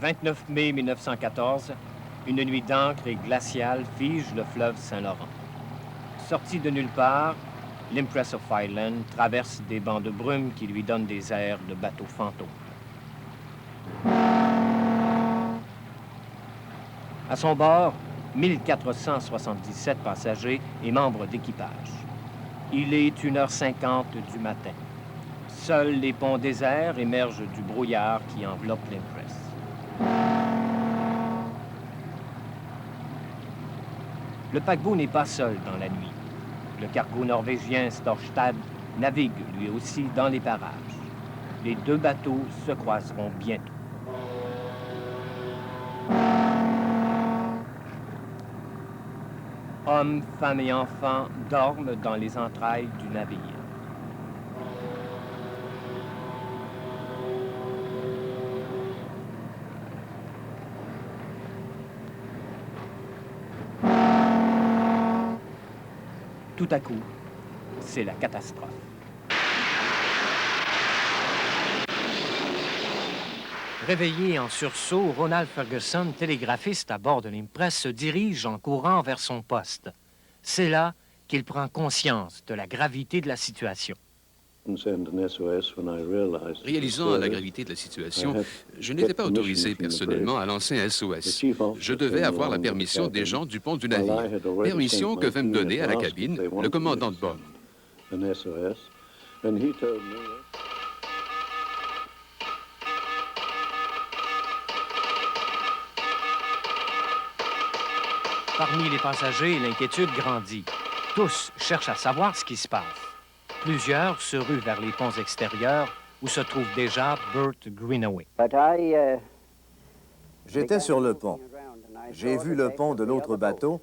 29 mai 1914, une nuit d'encre et glaciale fige le fleuve Saint-Laurent. Sorti de nulle part, l'Impress of Island traverse des bancs de brume qui lui donnent des airs de bateau fantôme. À son bord, 1477 passagers et membres d'équipage. Il est 1h50 du matin. Seuls les ponts déserts émergent du brouillard qui enveloppe l'Impress. Le paquebot n'est pas seul dans la nuit. Le cargo norvégien Storstad navigue lui aussi dans les parages. Les deux bateaux se croiseront bientôt. Hommes, femmes et enfants dorment dans les entrailles du navire. Tout à coup, c'est la catastrophe. Réveillé en sursaut, Ronald Ferguson, télégraphiste à bord de l'Impress, se dirige en courant vers son poste. C'est là qu'il prend conscience de la gravité de la situation. Réalisant la gravité de la situation, je n'étais pas autorisé personnellement à lancer un SOS. Je devais avoir la permission des gens du pont du navire, permission que vint me donner à la cabine le commandant de bord. Parmi les passagers, l'inquiétude grandit. Tous cherchent à savoir ce qui se passe. Plusieurs se ruent vers les ponts extérieurs où se trouve déjà Burt Greenaway. J'étais sur le pont. J'ai vu le pont de l'autre bateau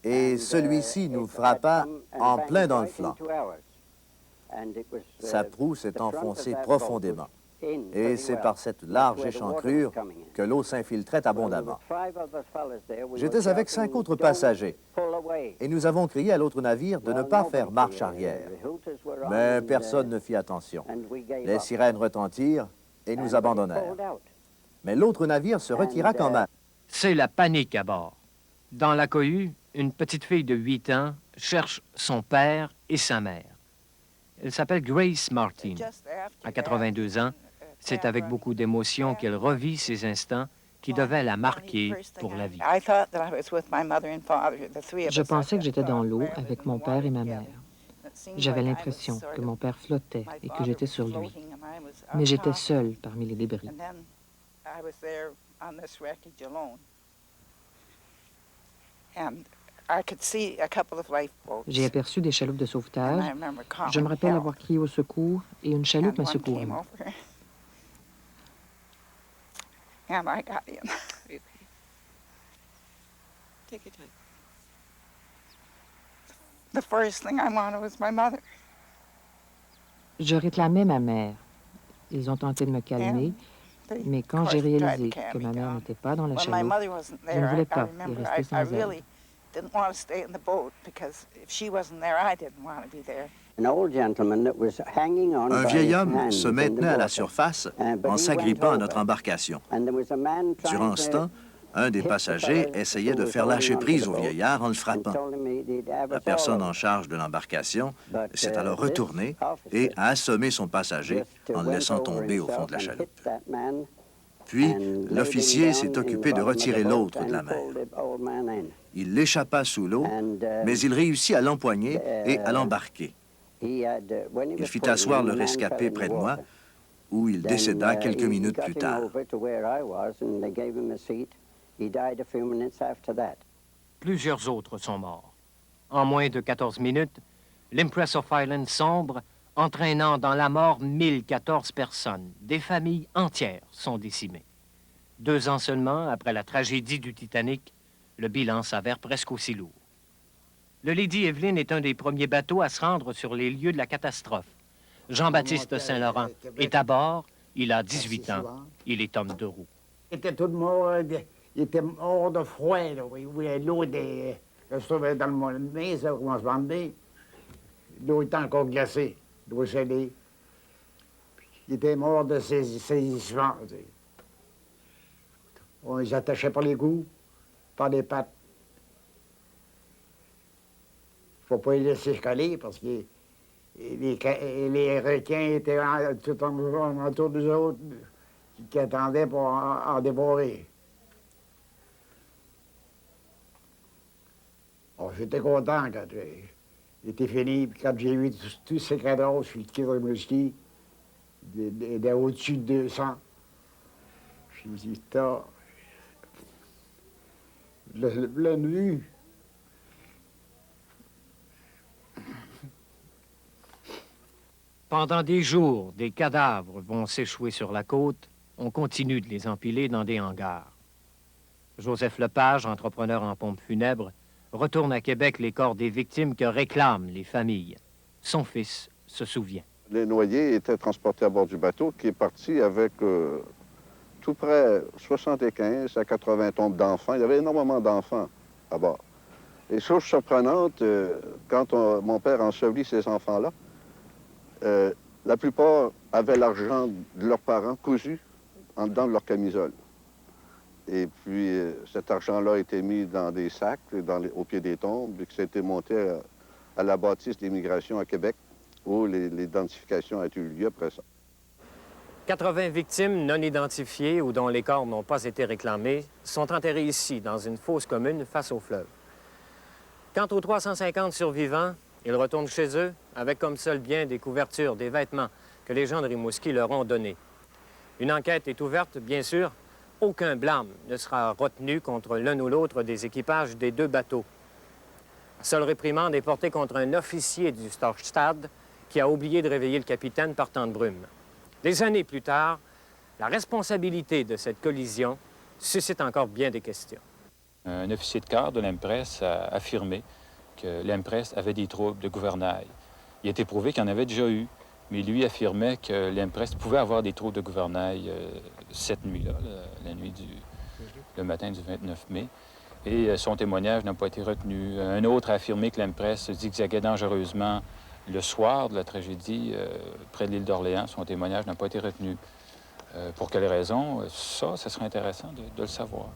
et celui-ci nous frappa en plein dans le flanc. Sa proue s'est enfoncée profondément. Et c'est par cette large échancrure que l'eau s'infiltrait abondamment. J'étais avec 5 autres passagers et nous avons crié à l'autre navire de ne pas faire marche arrière. Mais personne ne fit attention. Les sirènes retentirent et nous abandonnèrent. Mais l'autre navire se retira quand même. C'est la panique à bord. Dans la cohue, une petite fille de 8 ans cherche son père et sa mère. Elle s'appelle Grace Martin. À 82 ans, c'est avec beaucoup d'émotion qu'elle revit ces instants qui devaient la marquer pour la vie. Je pensais que j'étais dans l'eau avec mon père et ma mère. J'avais l'impression que mon père flottait et que j'étais sur lui. Mais j'étais seule parmi les débris. J'ai aperçu des chaloupes de sauvetage. Je me rappelle avoir crié au secours et une chaloupe m'a secouru. Je réclamais ma mère. Ils ont tenté de me calmer, mais quand j'ai réalisé que ma mère n'était pas dans la chaloupe, je ne voulais pas y rester sans elle. Un vieil homme se maintenait à la surface en s'agrippant à notre embarcation. Durant ce temps, un des passagers essayait de faire lâcher prise au vieillard en le frappant. La personne en charge de l'embarcation s'est alors retournée et a assommé son passager en le laissant tomber au fond de la chaloupe. Puis, l'officier s'est occupé de retirer l'autre de la mer. Il l'échappa sous l'eau, mais il réussit à l'empoigner et à l'embarquer. Il fit asseoir le rescapé près de moi, où il décéda quelques minutes plus tard. Plusieurs autres sont morts. En moins de 14 minutes, l'Impress of Island sombre, entraînant dans la mort 1014 personnes. Des familles entières sont décimées. 2 ans seulement après la tragédie du Titanic, le bilan s'avère presque aussi lourd. Le Lady Evelyn est un des premiers bateaux à se rendre sur les lieux de la catastrophe. Jean-Baptiste Saint-Laurent est à bord, il a 18 ans, il est homme de roue. Il était tout mort, il était mort de froid. L'eau était... Je se trouvais dans le nez, ça commence à bander. L'eau était encore glacée, l'eau gelée. Il était mort de saisissement. On les attachait par les cous, par les pattes. Il ne faut pas les laisser coller parce que les requins étaient tout autour des autres qui attendaient pour en dévorer. Oh, j'étais content quand il était fini, puis quand j'ai vu tous ces cadavres sur le quai de Rimouski, au-dessus de 200, je me suis dit, la nuit. Pendant des jours, des cadavres vont s'échouer sur la côte. On continue de les empiler dans des hangars. Joseph Lepage, entrepreneur en pompes funèbres, retourne à Québec les corps des victimes que réclament les familles. Son fils se souvient. Les noyés étaient transportés à bord du bateau qui est parti avec tout près 75 à 80 tombes d'enfants. Il y avait énormément d'enfants à bord. Et chose surprenante, quand mon père ensevelit ces enfants-là, la plupart avaient l'argent de leurs parents cousu en dedans de leur camisole. Et puis, cet argent-là a été mis dans des sacs au pied des tombes et que ça a été monté à la bâtisse d'immigration à Québec, où l'identification a eu lieu après ça. 80 victimes non identifiées ou dont les corps n'ont pas été réclamés sont enterrées ici, dans une fosse commune face au fleuve. Quant aux 350 survivants, ils retournent chez eux avec comme seul bien des couvertures, des vêtements que les gens de Rimouski leur ont donnés. Une enquête est ouverte, bien sûr. Aucun blâme ne sera retenu contre l'un ou l'autre des équipages des deux bateaux. Seule réprimande est portée contre un officier du Storchstad qui a oublié de réveiller le capitaine par temps de brume. Des années plus tard, la responsabilité de cette collision suscite encore bien des questions. Un officier de quart de l'Empress a affirmé que l'Empress avait des troubles de gouvernail. Il a été prouvé qu'il y en avait déjà eu, mais lui affirmait que l'Empress pouvait avoir des troubles de gouvernail cette nuit-là, la nuit le matin du 29 mai. Et son témoignage n'a pas été retenu. Un autre a affirmé que l'Empress zigzaguait dangereusement le soir de la tragédie près de l'île d'Orléans. Son témoignage n'a pas été retenu. Pour quelles raisons? Ça serait intéressant de le savoir.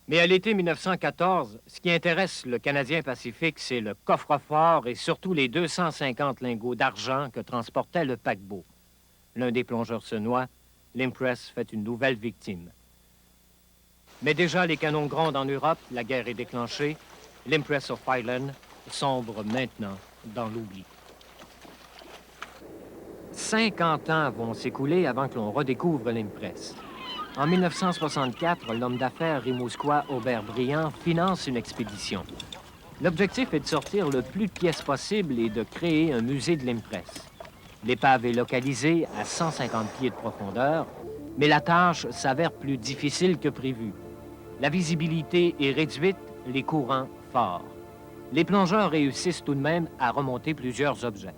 Mais à l'été 1914, ce qui intéresse le Canadien Pacifique, c'est le coffre-fort et surtout les 250 lingots d'argent que transportait le paquebot. L'un des plongeurs se noie, l'Impress fait une nouvelle victime. Mais déjà, les canons grondent en Europe, la guerre est déclenchée. L'Impress of Ireland sombre maintenant dans l'oubli. 50 ans vont s'écouler avant que l'on redécouvre l'Impress. En 1964, l'homme d'affaires rimousquois Aubert Briand finance une expédition. L'objectif est de sortir le plus de pièces possible et de créer un musée de l'Impress. L'épave est localisée à 150 pieds de profondeur, mais la tâche s'avère plus difficile que prévu. La visibilité est réduite, les courants forts. Les plongeurs réussissent tout de même à remonter plusieurs objets.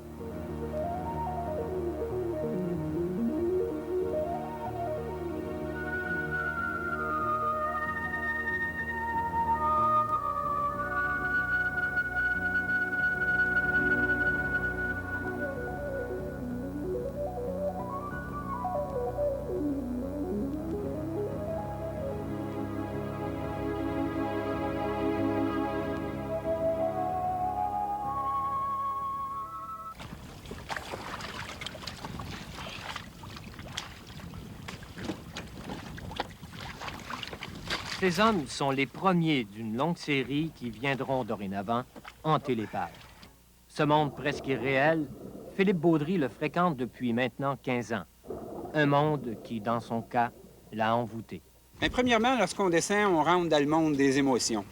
Ces hommes sont les premiers d'une longue série qui viendront dorénavant hanter l'épave. Ce monde presque irréel, Philippe Baudry le fréquente depuis maintenant 15 ans. Un monde qui, dans son cas, l'a envoûté. Mais premièrement, lorsqu'on descend, on rentre dans le monde des émotions.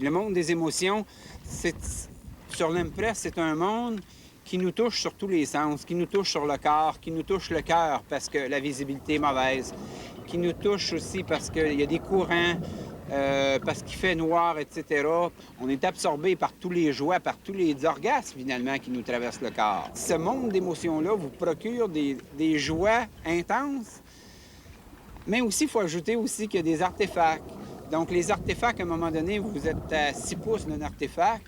Le monde des émotions, sur l'Impress, c'est un monde qui nous touche sur tous les sens, qui nous touche sur le corps, qui nous touche le cœur parce que la visibilité est mauvaise, qui nous touche aussi parce qu'il y a des courants, parce qu'il fait noir, etc. On est absorbé par tous les joies, par tous les orgasmes, finalement, qui nous traversent le corps. Ce monde d'émotions-là vous procure des joies intenses, mais aussi, il faut ajouter aussi qu'il y a des artefacts. Donc, les artefacts, à un moment donné, vous êtes à 6 pouces d'un artefact.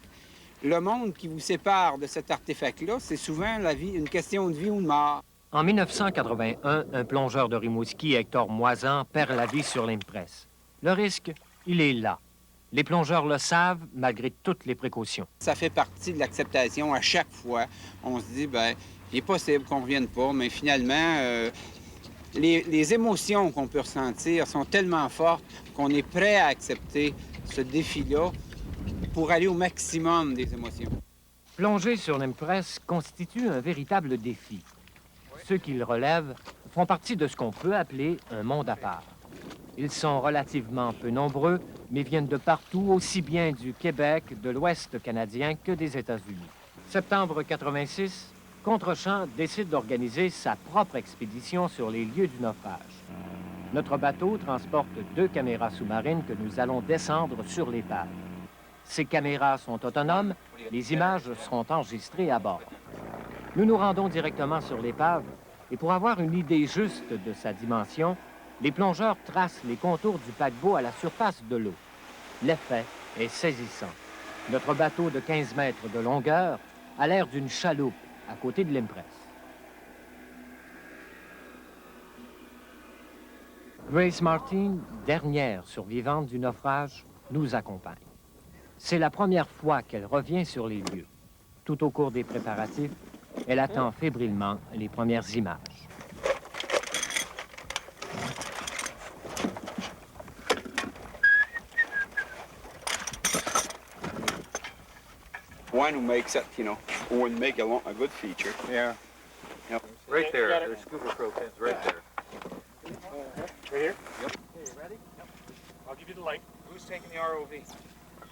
Le monde qui vous sépare de cet artefact-là, c'est souvent une question de vie ou de mort. En 1981, un plongeur de Rimouski, Hector Moisan, perd la vie sur l'Impress. Le risque, il est là. Les plongeurs le savent, malgré toutes les précautions. Ça fait partie de l'acceptation. À chaque fois, on se dit, bien, il est possible qu'on ne revienne pas, mais finalement, les émotions qu'on peut ressentir sont tellement fortes qu'on est prêt à accepter ce défi-là pour aller au maximum des émotions. Plonger sur l'Impress constitue un véritable défi. Ceux qui le relèvent font partie de ce qu'on peut appeler un monde à part. Ils sont relativement peu nombreux, mais viennent de partout, aussi bien du Québec, de l'Ouest canadien que des États-Unis. Septembre 86, Contrechamp décide d'organiser sa propre expédition sur les lieux du naufrage. Notre bateau transporte 2 caméras sous-marines que nous allons descendre sur l'épave. Ces caméras sont autonomes, les images seront enregistrées à bord. Nous nous rendons directement sur l'épave et pour avoir une idée juste de sa dimension, les plongeurs tracent les contours du paquebot à la surface de l'eau. L'effet est saisissant. Notre bateau de 15 mètres de longueur a l'air d'une chaloupe à côté de l'Impress. Grace Martin, dernière survivante du naufrage, nous accompagne. C'est la première fois qu'elle revient sur les lieux. Tout au cours des préparatifs, elle attend fébrilement les premières images. One who makes it, you know, wouldn't make a good feature. Yeah. Yep. Right there, there's scuba pro pins right there. Right here? Yep. Okay, you ready? Yep. I'll give you the light. Who's taking the ROV?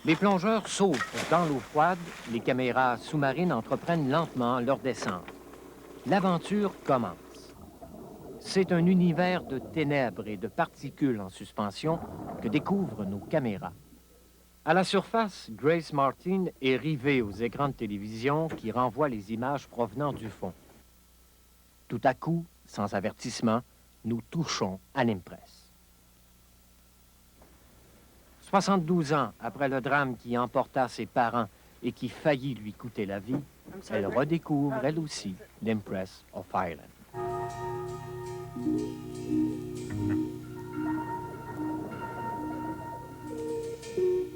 Les plongeurs sautent dans l'eau froide, les caméras sous-marines entreprennent lentement leur descente. L'aventure commence. C'est un univers de ténèbres et de particules en suspension que découvrent nos caméras. À la surface, Grace Martin est rivée aux écrans de télévision qui renvoient les images provenant du fond. Tout à coup, sans avertissement, nous touchons à l'Impress. 72 ans après le drame qui emporta ses parents et qui faillit lui coûter la vie, elle redécouvre, elle aussi, l'Impress of Ireland.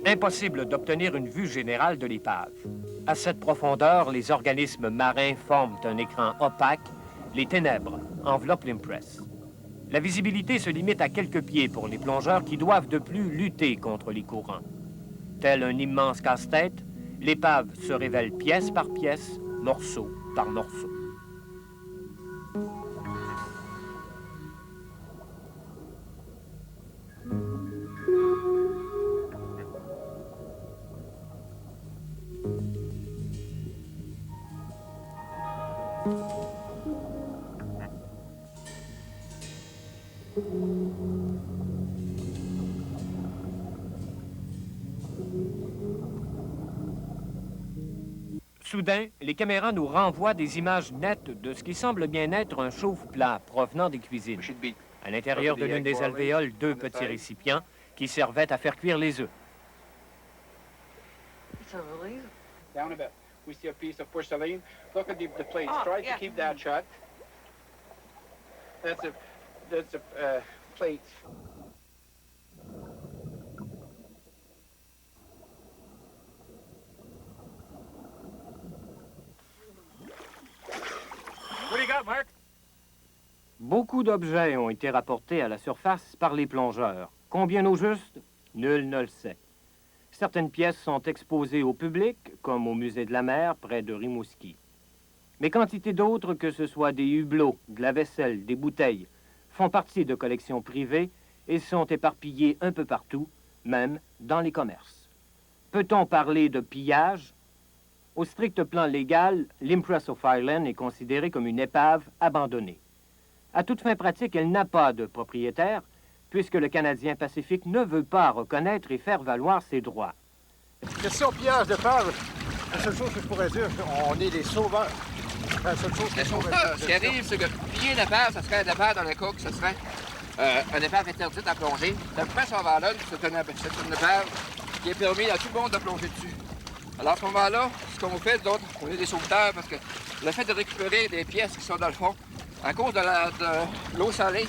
Impossible d'obtenir une vue générale de l'épave. À cette profondeur, les organismes marins forment un écran opaque. Les ténèbres enveloppent l'Impress. La visibilité se limite à quelques pieds pour les plongeurs qui doivent de plus lutter contre les courants. Tel un immense casse-tête, l'épave se révèle pièce par pièce, morceau par morceau. Soudain, les caméras nous renvoient des images nettes de ce qui semble bien être un chauffe-plat provenant des cuisines. À l'intérieur de l'une des alvéoles, 2 petits récipients qui servaient à faire cuire les œufs. Down a bit. We see a piece of porcelain. Look at the plates. Try to keep that shut. That's a plate. What do you got, Mark? Beaucoup d'objets ont été rapportés à la surface par les plongeurs. Combien au juste? Nul ne le sait. Certaines pièces sont exposées au public, comme au Musée de la mer, près de Rimouski. Mais quantité d'autres, que ce soit des hublots, de la vaisselle, des bouteilles, font partie de collections privées et sont éparpillées un peu partout, même dans les commerces. Peut-on parler de pillage? Au strict plan légal, l'Impress of Ireland est considérée comme une épave abandonnée. À toute fin pratique, elle n'a pas de propriétaire, puisque le Canadien Pacifique ne veut pas reconnaître et faire valoir ses droits. Question pillage d'épave, la seule chose que je pourrais dire, on est des sauveurs. La seule chose que je pourrais dire. Ce qui arrive, c'est que piller l'épave, ça serait une épave dans le cook, ça serait une épave interdite à plonger. L'Impress of Ireland, c'est une épave qui est permis à tout le monde de plonger dessus. Alors à ce moment-là, ce qu'on fait, d'autres, on est des sauveteurs parce que le fait de récupérer des pièces qui sont dans le fond, À cause de l'eau salée,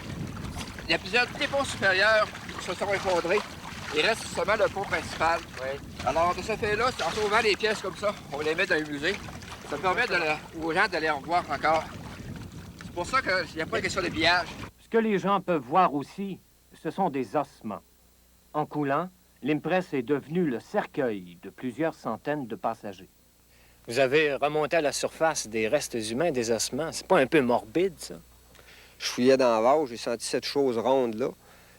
il y a plusieurs ponts supérieurs qui se sont effondrés. Il reste seulement le pont principal. Oui. Alors, de ce fait-là, en trouvant les pièces comme ça, on les met dans le musée. Ça permet aux gens d'aller en revoir encore. C'est pour ça qu'il n'y a pas de question de pillage. Ce que les gens peuvent voir aussi, ce sont des ossements. En coulant, l'Impress est devenu le cercueil de plusieurs centaines de passagers. Vous avez remonté à la surface des restes humains, des ossements. C'est pas un peu morbide, ça? Je fouillais dans la vase, j'ai senti cette chose ronde-là.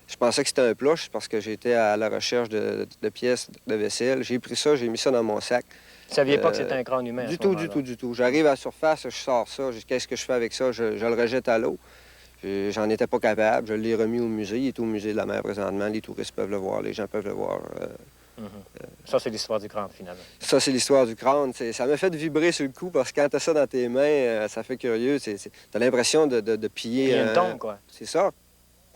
Je pensais que c'était un plush parce que j'étais à la recherche de pièces de vaisselle. J'ai pris ça, j'ai mis ça dans mon sac. Vous saviez pas que c'était un crâne humain? Du tout. J'arrive à la surface, je sors ça. Qu'est-ce que je fais avec ça? Je le rejette à l'eau. J'en étais pas capable. Je l'ai remis au musée. Il est au musée de la mer présentement. Les touristes peuvent le voir, les gens peuvent le voir. Ça, c'est l'histoire du crâne, finalement. Ça, c'est l'histoire du crâne. Ça m'a fait vibrer sur le coup parce que quand t'as ça dans tes mains, ça fait curieux. T'as l'impression de piller... une tombe, quoi. C'est ça.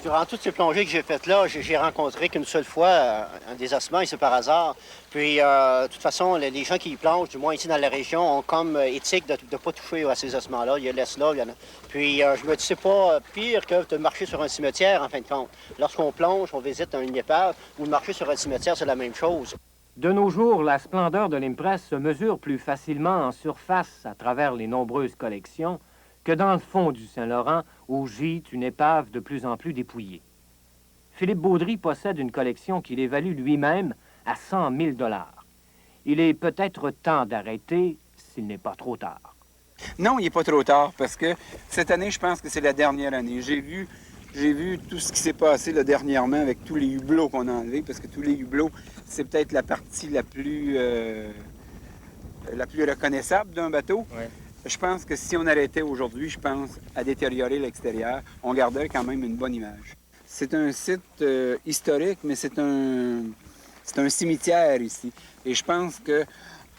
Durant toutes ces plongées que j'ai faites là, j'ai rencontré qu'une seule fois un des ossements, et c'est par hasard. Puis, de toute façon, les gens qui y plongent, du moins ici dans la région, ont comme éthique de ne pas toucher à ces ossements-là. Ils les laissent là, il y en a. Puis, je me dis, c'est pas pire que de marcher sur un cimetière, en fin de compte. Lorsqu'on plonge, on visite une épave, ou de marcher sur un cimetière, c'est la même chose. De nos jours, la splendeur de l'Impress se mesure plus facilement en surface à travers les nombreuses collections que dans le fond du Saint-Laurent, où gîte une épave de plus en plus dépouillée. Philippe Baudry possède une collection qu'il évalue lui-même à 100 000 $. Il est peut-être temps d'arrêter s'il n'est pas trop tard. Non, il n'est pas trop tard, parce que cette année, je pense que c'est la dernière année. J'ai vu tout ce qui s'est passé là, dernièrement avec tous les hublots qu'on a enlevés, parce que tous les hublots, c'est peut-être la partie la plus reconnaissable d'un bateau. Ouais. Je pense que si on arrêtait aujourd'hui, je pense, à détériorer l'extérieur, on garderait quand même une bonne image. C'est un site historique, mais c'est un cimetière ici. Et je pense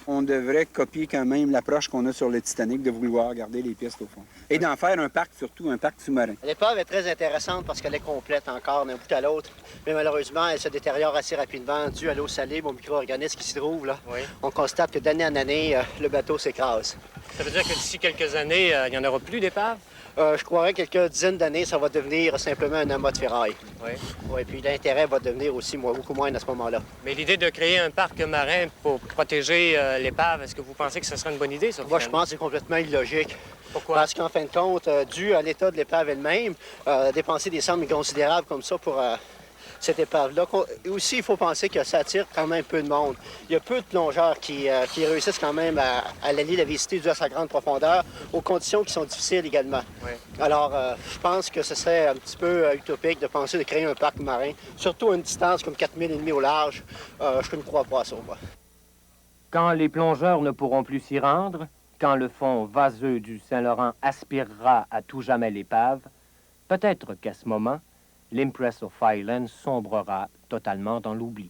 qu'on devrait copier quand même l'approche qu'on a sur le Titanic, de vouloir garder les pièces au fond. Et d'en faire un parc, surtout un parc sous-marin. L'épave est très intéressante parce qu'elle est complète encore d'un bout à l'autre. Mais malheureusement, elle se détériore assez rapidement dû à l'eau salée, aux micro-organismes qui s'y trouvent. Là. Oui. On constate que d'année en année, le bateau s'écrase. Ça veut dire que d'ici quelques années, il n'y en aura plus d'épaves? Je croirais que quelques dizaines d'années, ça va devenir simplement un amas de ferraille. Oui. Oui, puis l'intérêt va devenir aussi beaucoup moins à ce moment-là. Mais l'idée de créer un parc marin pour protéger l'épave, est-ce que vous pensez que ce serait une bonne idée, ça? Moi, je pense que c'est complètement illogique. Pourquoi? Parce qu'en fin de compte, dû à l'état de l'épave elle-même, dépenser des sommes considérables comme ça pour cette épave-là. Aussi, il faut penser que ça attire quand même peu de monde. Il y a peu de plongeurs qui réussissent quand même à l'allier la visiter dû à sa grande profondeur, aux conditions qui sont difficiles également. Oui. Alors, je pense que ce serait un petit peu utopique de penser de créer un parc marin, surtout à une distance comme 4 000 et demi au large. Je ne crois pas à ça, moi. Quand les plongeurs ne pourront plus s'y rendre, quand le fond vaseux du Saint-Laurent aspirera à tout jamais l'épave, peut-être qu'à ce moment, l'Impress of Island sombrera totalement dans l'oubli.